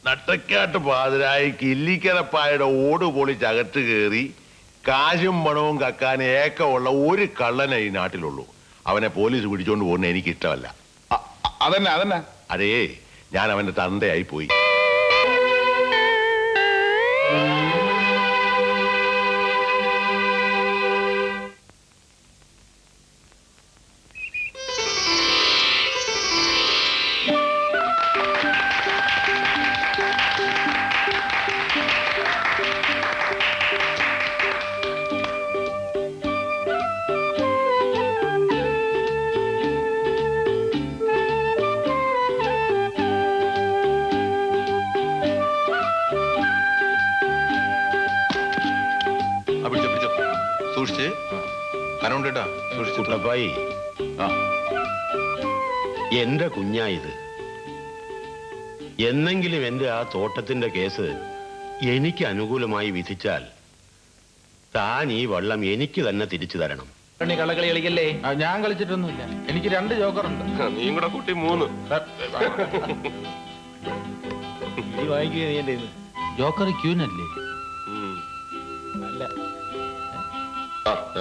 നട്ടക്കാട്ട് പാതിരായി കില്ലിക്കരപ്പായുടെ ഓട് പൊളിച്ചകത്ത് കയറി കാശും പണവും കക്കാൻ ഏക്കമുള്ള ഒരു കള്ളനെ ഈ നാട്ടിലുള്ളൂ. അവനെ പോലീസ് പിടിച്ചോണ്ട് പോകുന്ന എനിക്ക് ഇഷ്ടമല്ല. അതന്നെ അതേ, ഞാൻ അവന്റെ തന്തയായി പോയി. സൂക്ഷിച്ച് കനമുണ്ടേട്ടാ, കുട്ടപ്പായി, എന്റെ കുഞ്ഞായത്. എന്നെങ്കിലും എന്റെ ആ തോട്ടത്തിന്റെ കേസ് എനിക്ക് അനുകൂലമായി വിധിച്ചാൽ താൻ ഈ വെള്ളം എനിക്ക് തന്നെ തിരിച്ചു തരണം. കള്ളക്കളി കളിക്കല്ലേ? ഞാൻ കളിച്ചിട്ടൊന്നുമില്ല. എനിക്ക് 2 ജോക്കറുണ്ട്. നീ കൂടെ കുട്ടി 3. നീ വാങ്ങിക്കുക. ജോക്കർ ക്യൂനല്ലേ? അല്ല,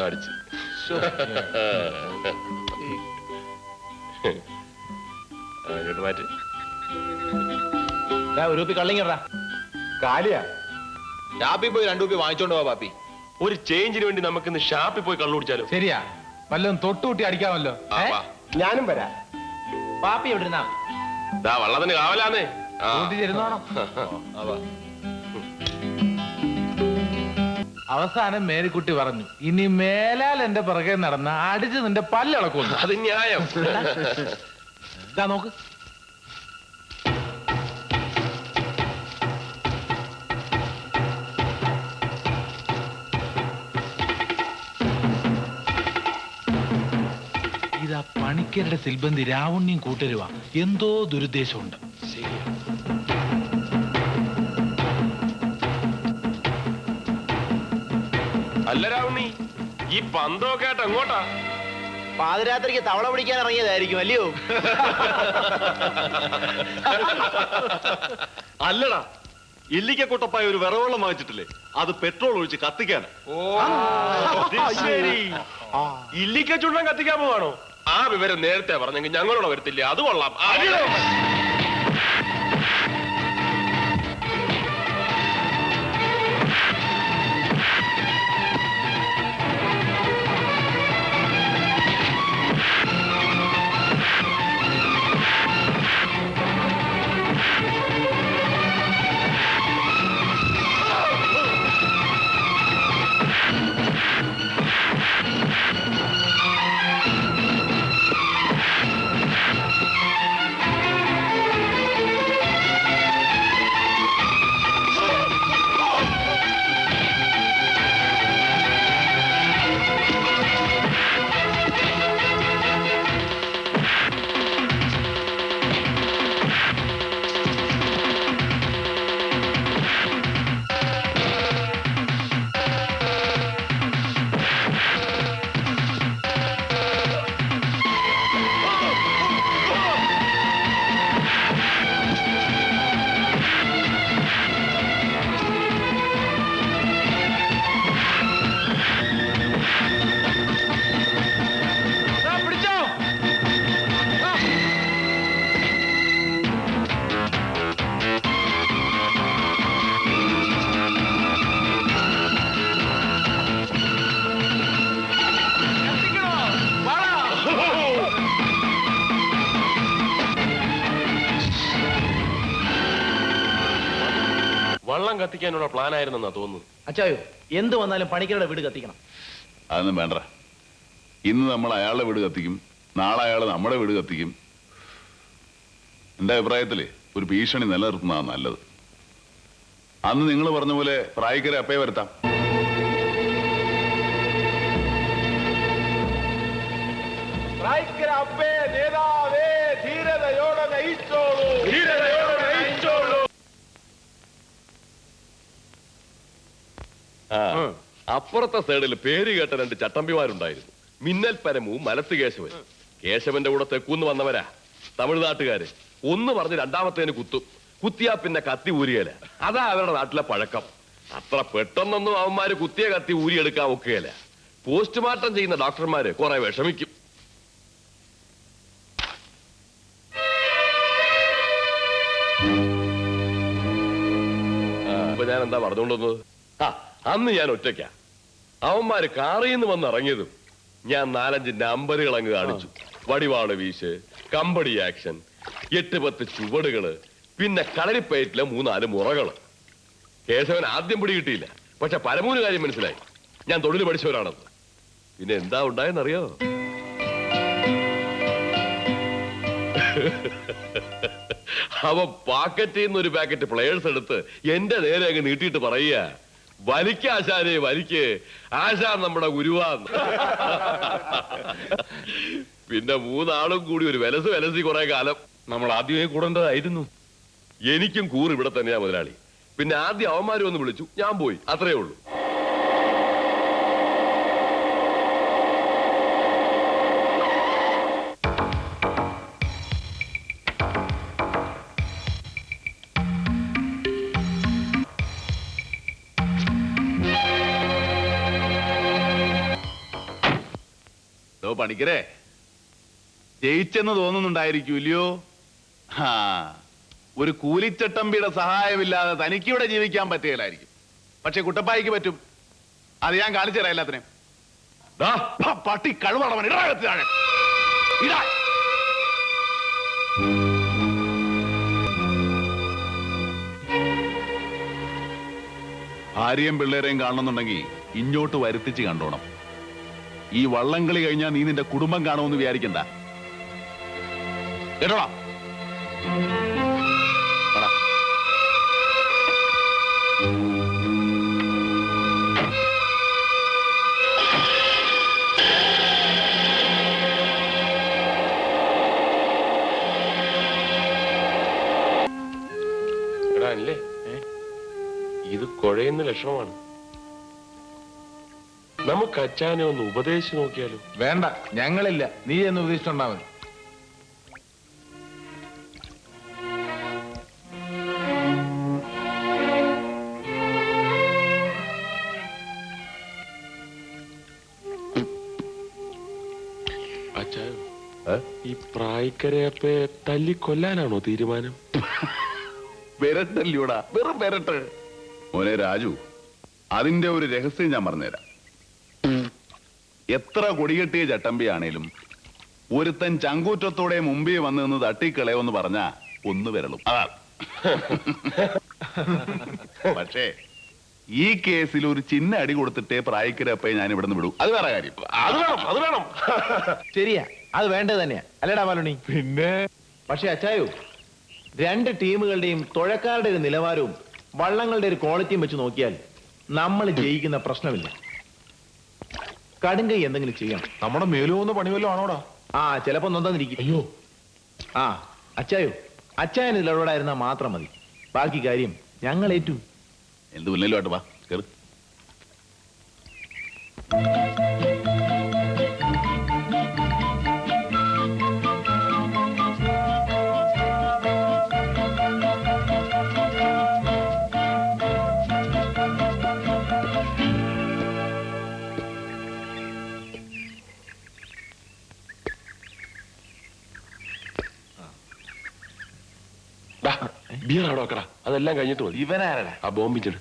അടിച്ചു. മാറ്റി ഒരു രൂപ കള്ളിങ്ങടാ. കാലിയാ. ഷാപ്പിൽ പോയി 2 രൂപ വാങ്ങിച്ചോണ്ട് പോവാ പാപ്പി. ഒരു ചേഞ്ചിന് വേണ്ടി നമുക്ക് ഇന്ന് ഷാപ്പിൽ പോയി കള്ളു കുടിച്ചാലോ? ശരിയാ, വല്ലതും തൊട്ടുകൂട്ടി അടിക്കാമല്ലോ. ഞാനും വരാം. പാപ്പി എവിടെ ഇരുന്നാ? വള്ളത്തിന് കാവലാന്നേ. കൂട്ടിച്ചിരുന്നോണം. അവസാനം മേരിക്കുട്ടി പറഞ്ഞു, ഇനി മേലാൽ എന്റെ പിറകെ നടന്ന അടിച്ച് നിന്റെ പല്ലിളക്കുന്നു. അത് ന്യായം. ഇതാ നോക്ക്. ഇതാ പണിക്കരുടെ സിൽബന്തി രാവുണ്ണിയും കൂട്ടരുവാ. എന്തോ ദുരുദ്ദേശമുണ്ട്. അല്ല രാവുണ്ണി, ഈ പന്തൊക്കെ ആയിട്ട് എങ്ങോട്ടാ? പാതിരാത്രിക്ക് തവള പിടിക്കാൻ ഇറങ്ങിയതായിരിക്കും അല്ലയോ? അല്ലടാ, ഇല്ലിക്കക്കൊട്ടപ്പായ ഒരു വിറവെള്ളം വാങ്ങിച്ചിട്ടില്ലേ, അത് പെട്രോൾ ഒഴിച്ച് കത്തിക്കാൻ. ശരി, ഇല്ലിക്ക ചുണ്ടൻ കത്തിക്കാൻ പോവാണോ? ആ വിവരം നേരത്തെ പറഞ്ഞെങ്കിൽ ഞങ്ങളോട് വരത്തില്ല. അത് കൊള്ളാം. വള്ളം കത്തിക്കാനുള്ള പ്ലാൻ ആയിരുന്നെന്നാ തോന്നുന്നു. അച്ചായോ, എന്ത് വന്നാലും പണിക്കരുടെ വീട് കത്തിക്കണം. അതൊന്നും വേണ്ട. ഇന്ന് നമ്മൾ അയാളുടെ വീട് കത്തിക്കും, നാളെ അയാൾ നമ്മുടെ വീട് കത്തിക്കും. എന്റെ അഭിപ്രായത്തില് ഒരു ഭീഷണി നിലനിർത്തുന്നതാണ് നല്ലത്. അന്ന് നിങ്ങൾ പറഞ്ഞ പോലെ പ്രായിക്കരെ അപ്പേ വരുത്താം. അപ്പുറത്തെ സൈഡിൽ പേര് കേട്ട 2 ചട്ടമ്പിമാരുണ്ടായിരുന്നു. മിന്നൽ പരമവും മലത്ത് കേശവൻ. കേശവന്റെ കൂടെ തെക്കൂന്ന് വന്നവരാ, തമിഴ്നാട്ടുകാര്. ഒന്ന് പറഞ്ഞ് രണ്ടാമത്തേന് കുത്തും. കുത്തിയാ പിന്നെ കത്തി ഊരിയല. അതാ അവരുടെ നാട്ടിലെ പഴക്കം. അത്ര പെട്ടെന്നൊന്നും അവന്മാര് കുത്തിയ കത്തി ഊരിയെടുക്കാൻ ഒക്കുകയല്ല. പോസ്റ്റ്മോർട്ടം ചെയ്യുന്ന ഡോക്ടർമാര് കുറെ വിഷമിക്കും. അപ്പൊ ഞാൻ എന്താ പറഞ്ഞുകൊണ്ടുവന്നത്? അന്ന് ഞാൻ ഒറ്റയ്ക്കാ. അവന്മാര് കാറിൽ നിന്ന് വന്ന് ഇറങ്ങിയതും ഞാൻ 4-5 നമ്പറുകൾ അങ്ങ് കാണിച്ചു. വടിവാള് വീശ്, കമ്പടി ആക്ഷൻ, 8-10 ചുവടുകള്, പിന്നെ കളരിപ്പയറ്റിലെ 3-4 മുറകള്. കേശവൻ ആദ്യം പിടി കിട്ടിയില്ല. പക്ഷെ പരമൂന്ന് കാര്യം മനസ്സിലായി, ഞാൻ തൊഴിൽ പഠിച്ചവരാണെന്ന്. പിന്നെ എന്താ ഉണ്ടായെന്നറിയോ? അവൻ പാക്കറ്റിൽ നിന്ന് ഒരു പാക്കറ്റ് പ്ലെയേഴ്സ് എടുത്ത് എന്റെ നേരെ അങ്ങ് നീട്ടിയിട്ട് പറയുക, വലിക്ക് ആശാനെ വലിക്ക്, ആശാൻ നമ്മുടെ ഗുരുവാന്ന്. പിന്നെ 3 ആളും കൂടി ഒരു വിലസി കുറെ കാലം നമ്മൾ ആദ്യമേ കൂടേണ്ടതായിരുന്നു. എനിക്കും കൂറ് ഇവിടെ തന്നെയാ മുതലാളി. പിന്നെ ആദ്യം അവന്മാര് വന്ന് വിളിച്ചു, ഞാൻ പോയി, അത്രേ ഉള്ളൂ. പണിക്കരെ, ജയിച്ചെന്ന് തോന്നുന്നുണ്ടായിരിക്കൂല്ലയോ? ഒരു കൂലിച്ചട്ടമ്പിയുടെ സഹായമില്ലാതെ തനിക്കിവിടെ ജീവിക്കാൻ പറ്റുകയില്ലായിരിക്കും. പക്ഷെ കുട്ടപ്പായിക്ക് പറ്റും. അത് ഞാൻ കാണിച്ചു തരാം എല്ലാത്തിനും. പട്ടി കഴുവളവൻ ഇടാകത്താണ്. ഭാര്യയും പിള്ളേരെയും കാണണമെന്നുണ്ടെങ്കിൽ ഇങ്ങോട്ട് വരുത്തിച്ച് കണ്ടോണം. ഈ വള്ളംകളി കഴിഞ്ഞാൽ നീ നിന്റെ കുടുംബം കാണുമെന്ന് വിചാരിക്കണ്ട. കേട്ടോടാ. എടാ അല്ലേ, ഇത് കുഴയുന്ന ലക്ഷണമാണ്. നമുക്ക് അച്ഛനെ ഒന്ന് ഉപദേശിച്ചു നോക്കിയാലോ? വേണ്ട, ഞങ്ങളില്ല. നീ എന്ന് ഉപദേശിച്ചുണ്ടാ മതി. അച്ഛാ, ഈ പ്രായക്കരയപ്പെ തല്ലിക്കൊല്ലാനാണോ തീരുമാനം? വിരട്ടല്ലോടാ, വെറും വിരട്ട്. മോനെ രാജു, അതിന്റെ ഒരു രഹസ്യം ഞാൻ പറഞ്ഞുതരാം. എത്ര കൊടികെട്ടിയ ചട്ടമ്പിയാണേലും ഒരുത്തൻ ചങ്കൂറ്റത്തോടെ മുമ്പേ വന്ന് നിന്ന് തട്ടിക്കളയോന്ന് പറഞ്ഞാ ഒന്ന് വിരളും. അതാ. പക്ഷേ ഈ കേസിൽ ഒരു ചിന്ന അടി കൊടുത്തിട്ടേ പ്രായക്കരപ്പെ ഞാൻ ഇവിടെ നിന്ന് വിടൂ. അത് വേറെ കാര്യം. അത് വേണം. ശരിയാ, അത് വേണ്ടത് തന്നെയാ. അല്ലേടാ മാലുണി? പിന്നെ പക്ഷെ അച്ചായോ, 2 ടീമുകളുടെയും തുഴക്കാരുടെ ഒരു നിലവാരവും വള്ളങ്ങളുടെ ഒരു ക്വാളിറ്റിയും വെച്ച് നോക്കിയാൽ നമ്മൾ ജയിക്കുന്ന പ്രശ്നമില്ല. കടുങ്കൈ എന്തെങ്കിലും ചെയ്യണം. നമ്മുടെ മേലുപോകുന്ന പണി വല്ലതും ആണോടാ? ചിലപ്പോ നൊന്നിരിക്കും. അയ്യോ, അച്ചായോ, അച്ചായൻ ഇതിലൂടായിരുന്നാ മാത്രം മതി. ബാക്കി കാര്യം ഞങ്ങൾ ഏറ്റു. എന്ത് മുന്നിലും ആട്ട് വാ, കേറ്. ബിയർ അവിടെ വെക്കടാ, അതെല്ലാം കഴിഞ്ഞിട്ട് മതി. ഇവനാരടാ? ആ ബോംബിച്ചെടു.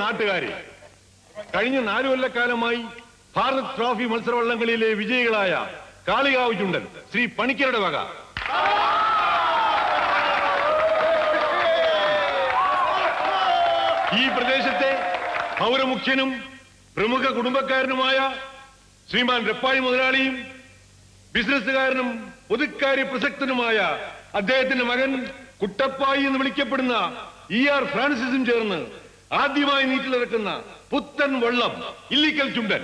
നാട്ടുകാരെ, കഴിഞ്ഞ 4 കൊല്ലക്കാലമായി ഭാരത് ട്രോഫി മത്സരവള്ളംകളിയിലെ വിജയികളായ കാളികാവ് ചുണ്ടൻ ശ്രീ പണിക്കരുടെ വക ഈ പ്രദേശത്തെ പൗരമുഖ്യനും പ്രമുഖ കുടുംബക്കാരനുമായ ശ്രീമാൻ രപ്പാഴി മുതലാളിയും ബിസിനസ്സുകാരനും പൊതുക്കാര്യ പ്രസക്തനുമായ അദ്ദേഹത്തിന്റെ മകൻ കുട്ടപ്പായി എന്ന് വിളിക്കപ്പെടുന്ന ER ഫ്രാൻസിസും ചേർന്ന് ആദ്യമായി നീറ്റിലിറക്കുന്ന പുത്തൻ വള്ളം ഇല്ലിക്കൽ ചുണ്ടൻ.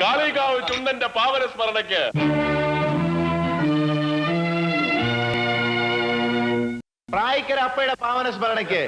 കാളികാവ് ചുണ്ടന്റെ പാവന സ്മരണയ്ക്ക് പ്രായിക്കര അപ്പയുടെ പാവന സ്മരണയ്ക്ക്